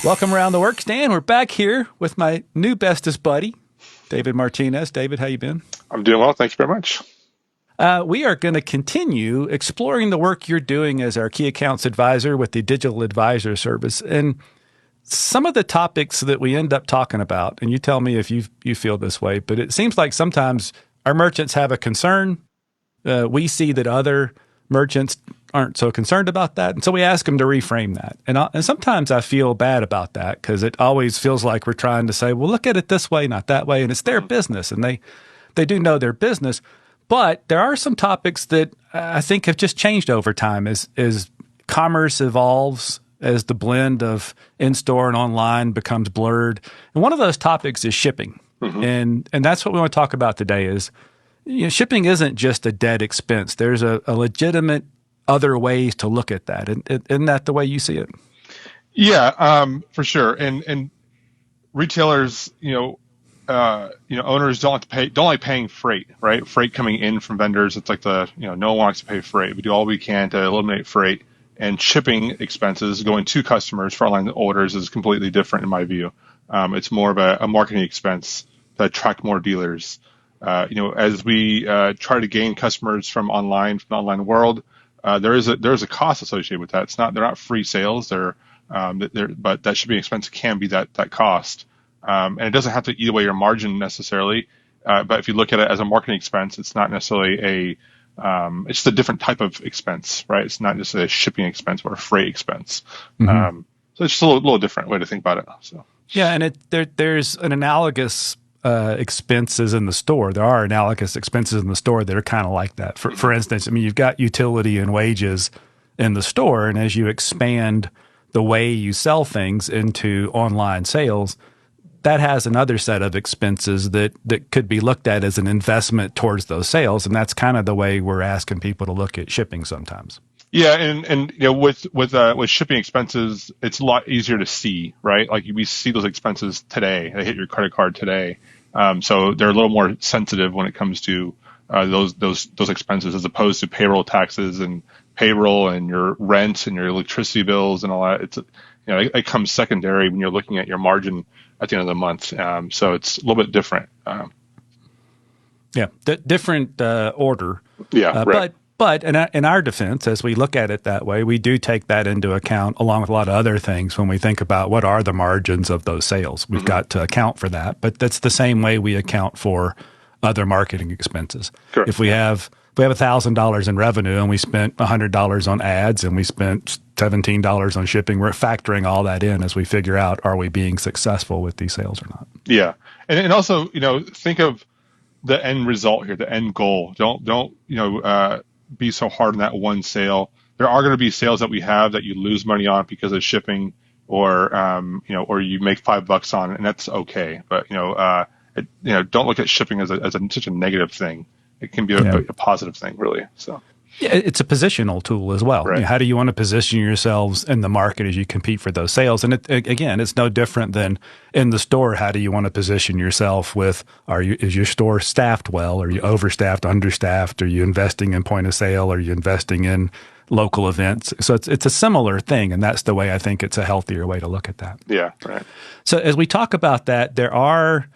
Welcome around the Workstand. We're back here with my new bestest buddy, David Martinez. David, how you been? I'm doing well. Thank you very much. We are going to continue exploring the work you're doing as our key accounts advisor with the Digital Advisor Service. And some of the topics that we end up talking about, and you tell me if you feel this way, but it seems like sometimes our merchants have a concern. We see that other merchants aren't so concerned about that. And so we ask them to reframe that. And sometimes I feel bad about that because it always feels like we're trying to say, well, look at it this way, not that way. And it's their business. And they do know their business. But there are some topics that I think have just changed over time as commerce evolves, as the blend of in-store and online becomes blurred. And one of those topics is shipping. Mm-hmm. And that's what we want to talk about today is, shipping isn't just a dead expense. There's a legitimate other ways to look at that. Isn't that the way you see it? Yeah, for sure. And retailers, owners don't like paying freight, right? Freight coming in from vendors. It's like no one wants to pay freight. We do all we can to eliminate freight, and shipping expenses going to customers for online orders is completely different in my view. It's more of a marketing expense to attract more dealers. As we try to gain customers from the online world, there is a cost associated with that. They're not free sales. But that shipping expense can be that cost. And it doesn't have to eat away your margin necessarily. But if you look at it as a marketing expense, it's not necessarily it's just a different type of expense, right? It's not just a shipping expense or a freight expense. Mm-hmm. So it's just a little different way to think about it. So yeah, and there's an analogous expenses in the store. There are analogous expenses in the store that are kind of like that. For instance, you've got utility and wages in the store, and as you expand the way you sell things into online sales, that has another set of expenses that could be looked at as an investment towards those sales, and that's kind of the way we're asking people to look at shipping sometimes. Yeah, and with shipping expenses, it's a lot easier to see, right? Like we see those expenses today. They hit your credit card today, so they're a little more sensitive when it comes to those expenses, as opposed to payroll taxes and payroll and your rent and your electricity bills and all that. It comes secondary when you're looking at your margin at the end of the month. So it's a little bit different. Different order. Yeah, right. But in our defense, as we look at it that way, we do take that into account along with a lot of other things when we think about what are the margins of those sales. We've got to account for that, but that's the same way we account for other marketing expenses. Correct. If we have $1,000 in revenue and we spent $100 on ads and we spent $17 on shipping, we're factoring all that in as we figure out, are we being successful with these sales or not? Yeah, and also think of the end result here, the end goal. Don't be so hard on that one sale. There are going to be sales that we have that you lose money on because of shipping, or you make $5 on it, and that's okay. But don't look at shipping as such a negative thing. It can be a positive thing, really. So yeah, it's a positional tool as well. Right. How do you want to position yourselves in the market as you compete for those sales? And again, it's no different than in the store. How do you want to position yourself with, is your store staffed well? Are you overstaffed, understaffed? Are you investing in point of sale? Are you investing in local events? So it's a similar thing, and that's the way I think it's a healthier way to look at that. Yeah, right. So as we talk about that, there are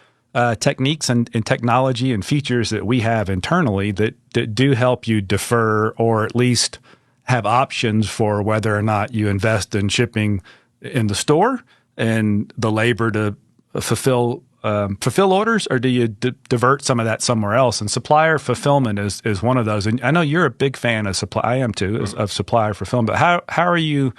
techniques and technology and features that we have internally that do help you defer or at least have options for whether or not you invest in shipping in the store and the labor to fulfill orders, or do you divert some of that somewhere else? And supplier fulfillment is one of those. And I know you're a big fan of I am too, of supplier fulfillment. But how are you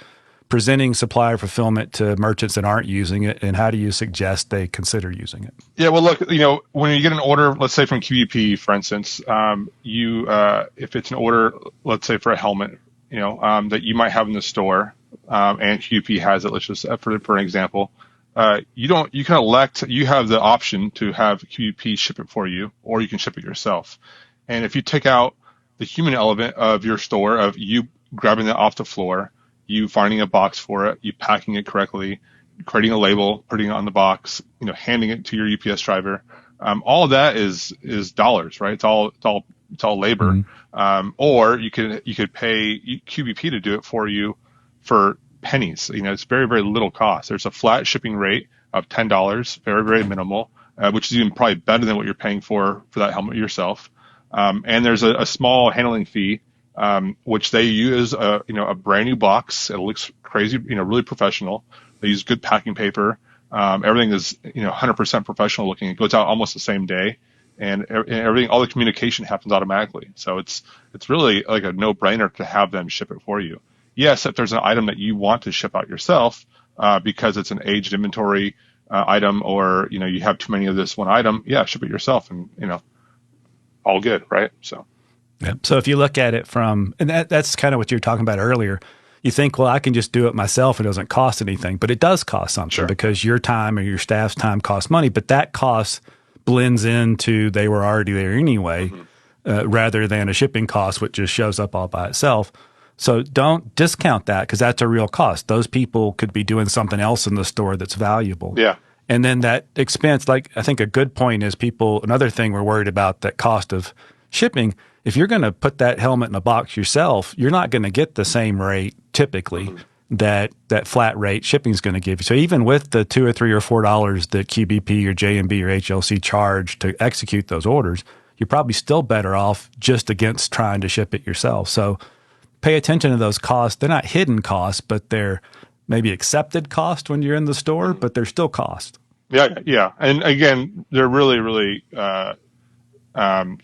presenting supplier fulfillment to merchants that aren't using it, and how do you suggest they consider using it? Yeah, well, look, when you get an order, let's say from QVP, for instance, if it's an order, let's say for a helmet, that you might have in the store, and QVP has it, let's just for an example, you can elect, you have the option to have QVP ship it for you, or you can ship it yourself. And if you take out the human element of your store, of you grabbing it off the floor, you finding a box for it, you packing it correctly, creating a label, putting it on the box, handing it to your UPS driver. All of that is dollars, right? It's all labor. Mm-hmm. Or you could pay QVP to do it for you for pennies. It's very, very little cost. There's a flat shipping rate of $10, very, very minimal, which is even probably better than what you're paying for that helmet yourself. And there's a small handling fee, which they use a brand new box. It looks crazy, really professional. They use good packing paper. Everything is 100% professional looking. It goes out almost the same day, and everything, all the communication happens automatically. So it's really like a no-brainer to have them ship it for you. Yes, if there's an item that you want to ship out yourself because it's an aged inventory item, or you have too many of this one item, yeah, ship it yourself, and all good, right? So. Yeah. So if you look at it from, and that's kind of what you were talking about earlier, you think, well, I can just do it myself. It doesn't cost anything, but it does cost something. Sure. Because your time or your staff's time costs money, but that cost blends into they were already there anyway, rather than a shipping cost, which just shows up all by itself. So don't discount that, because that's a real cost. Those people could be doing something else in the store that's valuable. Yeah. And then that expense, like I think a good point is another thing we're worried about, that cost of shipping. If you're going to put that helmet in a box yourself, you're not going to get the same rate typically that flat rate shipping is going to give you. So even with the $2 or $3 or $4 that QBP or JMB or HLC charge to execute those orders, you're probably still better off just against trying to ship it yourself. So pay attention to those costs. They're not hidden costs, but they're maybe accepted cost when you're in the store, but they're still cost. Yeah. And again, they're really, really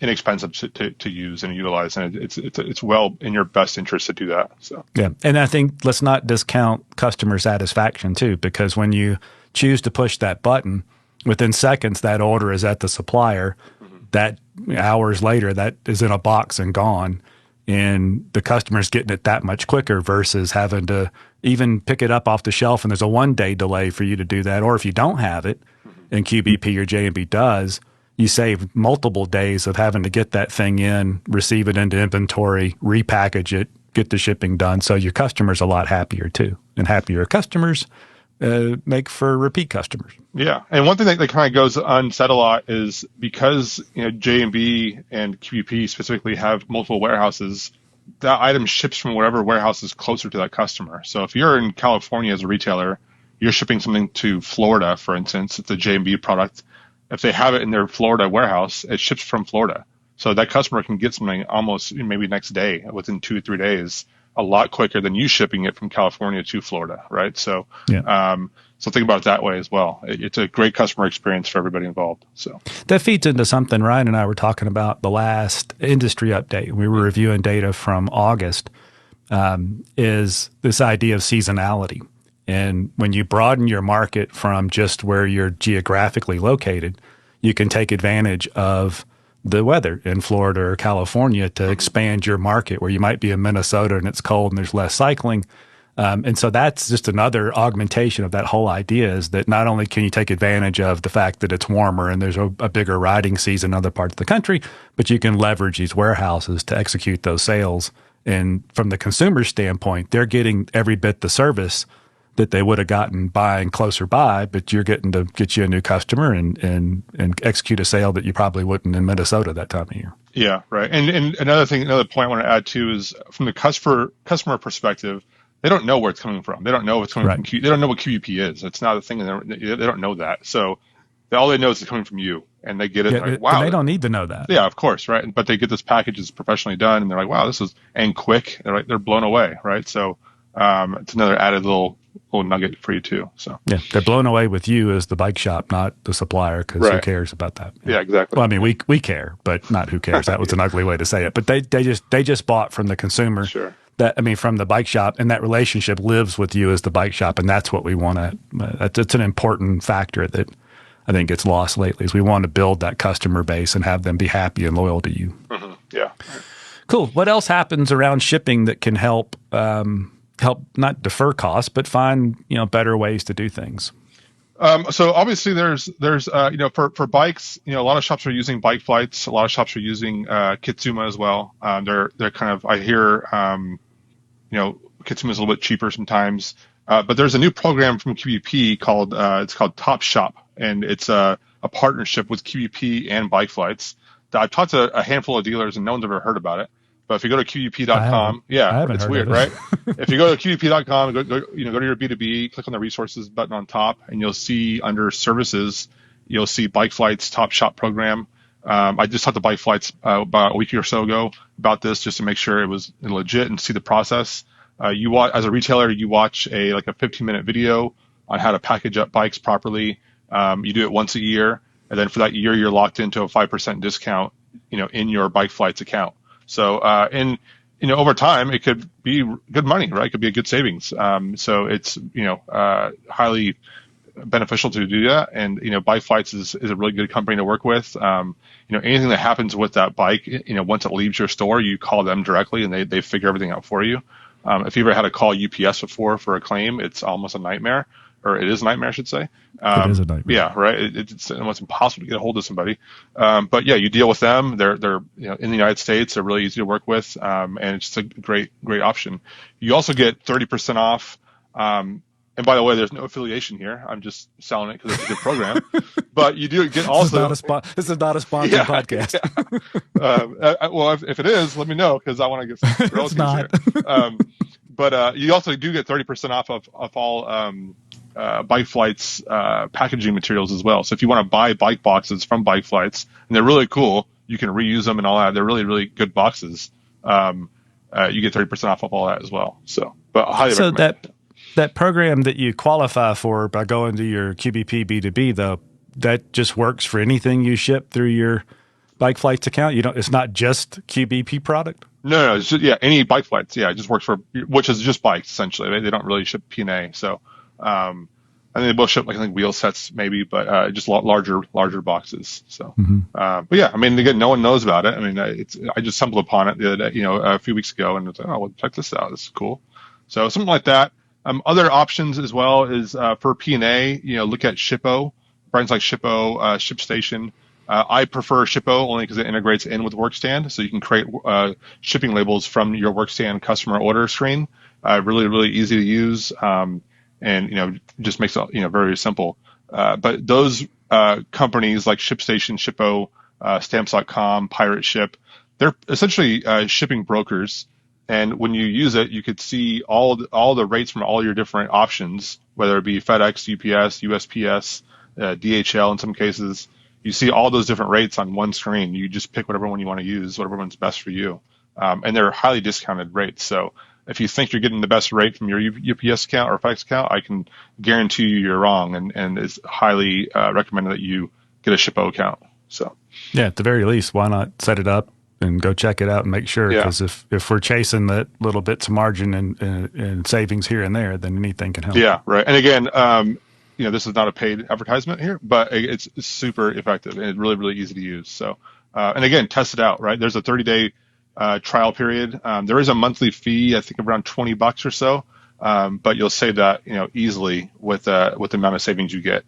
inexpensive to use and utilize, and it's well in your best interest to do that. So yeah, and I think let's not discount customer satisfaction too, because when you choose to push that button, within seconds that order is at the supplier. That hours later, that is in a box and gone. And the customer's getting it that much quicker versus having to even pick it up off the shelf, and there's a 1-day delay for you to do that. Or if you don't have it, and QBP or JMB does, you save multiple days of having to get that thing in, receive it into inventory, repackage it, get the shipping done. So your customer's a lot happier too. And happier customers make for repeat customers. Yeah. And one thing that kind of goes unsaid a lot is because J&B and QVP specifically have multiple warehouses, that item ships from whatever warehouse is closer to that customer. So if you're in California as a retailer, you're shipping something to Florida, for instance, it's a J&B product. If they have it in their Florida warehouse, it ships from Florida. So that customer can get something almost maybe next day, within 2 or 3 days, a lot quicker than you shipping it from California to Florida, right? So, so think about it that way as well. It's a great customer experience for everybody involved. So that feeds into something Ryan and I were talking about the last industry update. We were reviewing data from August, is this idea of seasonality. And when you broaden your market from just where you're geographically located, you can take advantage of the weather in Florida or California to expand your market, where you might be in Minnesota and it's cold and there's less cycling. And so that's just another augmentation of that whole idea, is that not only can you take advantage of the fact that it's warmer and there's a bigger riding season in other parts of the country, but you can leverage these warehouses to execute those sales. And from the consumer standpoint, they're getting every bit the service that they would have gotten buying closer by, but you're getting to get you a new customer and execute a sale that you probably wouldn't in Minnesota that time of year. Yeah, right. And another point I want to add too is from the customer perspective, they don't know where it's coming from. They don't know if it's coming from they don't know what QVP is. It's not a thing. They don't know that. So all they know is it's coming from you, and they get it. Yeah, wow, they don't need to know that. Yeah, of course, right. But they get this package that's professionally done, and they're like, wow, this is and quick. They're blown away, right? So it's another added little nugget for you too. So yeah, they're blown away with you as the bike shop, not the supplier, because who cares about that? Yeah, exactly. Well, I mean, we care, but not who cares. That was an ugly way to say it. But they just bought from the consumer. Sure. From the bike shop, and that relationship lives with you as the bike shop, and that's what we want to. It's an important factor that I think gets lost lately. Is we want to build that customer base and have them be happy and loyal to you. Mm-hmm. Yeah. Cool. What else happens around shipping that can help not defer costs, but find better ways to do things? So obviously there's for bikes, a lot of shops are using bike flights. A lot of shops are using Kitzuma as well. They're kind of, I hear Kitzuma is a little bit cheaper sometimes. But there's a new program from QVP called Top Shop, and it's a partnership with QVP and bike flights. I've talked to a handful of dealers and no one's ever heard about it. But if you go to QUP.com, yeah, it's weird, right? If you go to QUP.com, go to your B2B, click on the resources button on top, and you'll see under services, you'll see Bike Flight's Top Shop program. I just talked to Bike Flights about a week or so ago about this, just to make sure it was legit and see the process. You watch, as a retailer, you watch a 15-minute video on how to package up bikes properly. You do it once a year, and then for that year, you're locked into a 5% discount, in your Bike Flights account. So, over time, it could be good money, right? It could be a good savings. So it's, highly beneficial to do that. And, Bike Flights is a really good company to work with. Anything that happens with that bike, once it leaves your store, you call them directly and they figure everything out for you. If you ever had to call UPS before for a claim, it's almost a nightmare. Or it is a nightmare, I should say. It is a nightmare. Yeah, right. It's almost impossible to get a hold of somebody. But yeah, you deal with them. They're in the United States. They're really easy to work with, and it's just a great option. You also get 30% off. And by the way, there's no affiliation here. I'm just selling it because it's a good program. But you do get also. This is not a sponsored podcast. Yeah. Well, if it is, let me know because I want to get some royalties here. But you also do get 30% off of all Bike Flights packaging materials as well. So if you want to buy bike boxes from Bike Flights, and they're really cool, you can reuse them and all that. They're really, really good boxes. You get 30% off of all that as well. So, but I highly recommend it. That program that you qualify for by going to your QBP B2B, though, that just works for anything you ship through your Bike Flights account? It's not just QBP product? No, it's just, any Bike Flights. Yeah, it just works for, which is just bikes, essentially. They don't really ship P&A. So, I think they both ship, I think, wheel sets maybe, but just larger boxes. So, but yeah, I mean, again, no one knows about it. I mean, I just stumbled upon it the other day, a few weeks ago, and it's like, oh, well, check this out. This is cool. So something like that. Other options as well is for P&A, look at Shippo, brands like Shippo, ShipStation. I prefer Shippo only because it integrates in with Workstand, so you can create shipping labels from your Workstand customer order screen. Really, really easy to use, and just makes it very simple. But those companies like ShipStation, Shippo, Stamps.com, Pirate Ship, they're essentially shipping brokers. And when you use it, you could see all the rates from all your different options, whether it be FedEx, UPS, USPS, DHL in some cases. You see all those different rates on one screen. You just pick whatever one you want to use, whatever one's best for you. And they're highly discounted rates. So if you think you're getting the best rate from your UPS account or FedEx account, I can guarantee you're wrong. And it's highly recommended that you get a Shippo account. So yeah, at the very least, why not set it up and go check it out and make sure? Because if we're chasing that little bits of margin and savings here and there, then anything can help. Yeah, right. And again, this is not a paid advertisement here, but it's super effective and it's really, really easy to use. So, and again, test it out, right? There's a 30-day trial period. There is a monthly fee, I think around $20 or so, but you'll save that, easily with the amount of savings you get.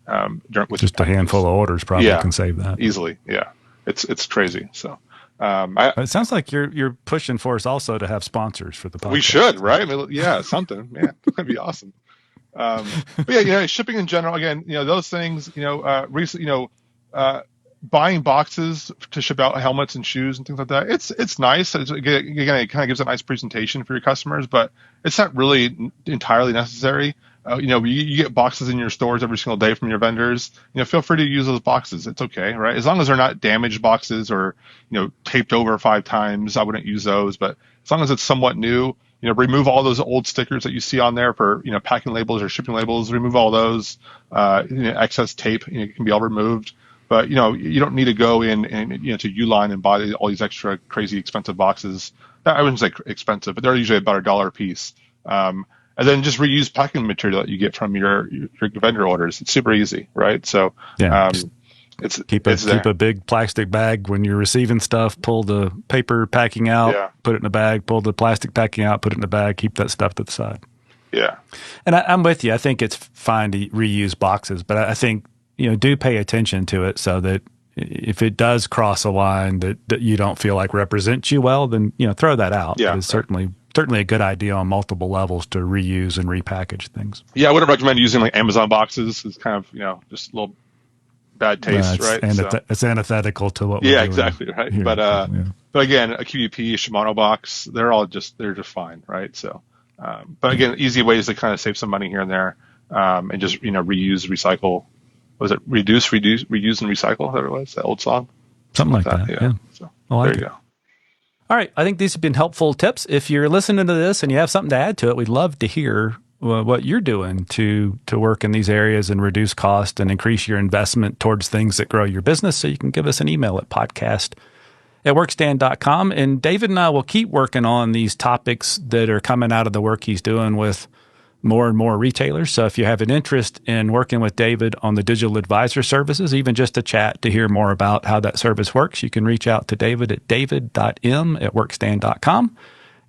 With just a handful of orders probably can save that easily. Yeah, it's crazy. So. It sounds like you're pushing for us also to have sponsors for the podcast. We should, right? I mean, yeah, something. Yeah, that'd be awesome. But yeah, shipping in general. Again, those things. Recently, buying boxes to ship out helmets and shoes and things like that. It's nice. Again, it kind of gives a nice presentation for your customers, but it's not really entirely necessary. You get boxes in your stores every single day from your vendors. Feel free to use those boxes. It's okay, right? As long as they're not damaged boxes or, taped over 5 times, I wouldn't use those. But as long as it's somewhat new, remove all those old stickers that you see on there for, packing labels or shipping labels. Remove all those. Excess tape, can be all removed. But, you don't need to go in and, to Uline and buy all these extra crazy expensive boxes. I wouldn't say expensive, but they're usually about $1 a piece. And then just reuse packing material that you get from your vendor orders. It's super easy, right? So keep a big plastic bag when you're receiving stuff. Pull the paper packing out, put it in a bag. Pull the plastic packing out, put it in a bag. Keep that stuff to the side. Yeah, and I'm with you. I think it's fine to reuse boxes, but I think do pay attention to it so that if it does cross a line that you don't feel like represents you well, then throw that out. Yeah, it's certainly a good idea on multiple levels to reuse and repackage things. Yeah, I wouldn't recommend using like Amazon boxes. It's kind of, just a little bad taste, right? It's antithetical to what we're doing. Exactly, right. Here. But again, a QVP, Shimano box, they're just fine, right? So, but again, easy ways to kind of save some money here and there, and just reuse, recycle. Was it reduce, reuse, and recycle? That it was that old song, something like that. Yeah. So there you go. All right, I think these have been helpful tips. If you're listening to this and you have something to add to it, we'd love to hear what you're doing to work in these areas and reduce cost and increase your investment towards things that grow your business. So you can give us an email at podcast@workstand.com. And David and I will keep working on these topics that are coming out of the work he's doing with more and more retailers. So if you have an interest in working with David on the digital advisor services, even just a chat to hear more about how that service works, you can reach out to David at david.m@workstand.com.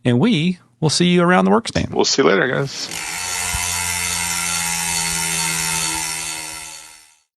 And we will see you around the Workstand. We'll see you later, guys.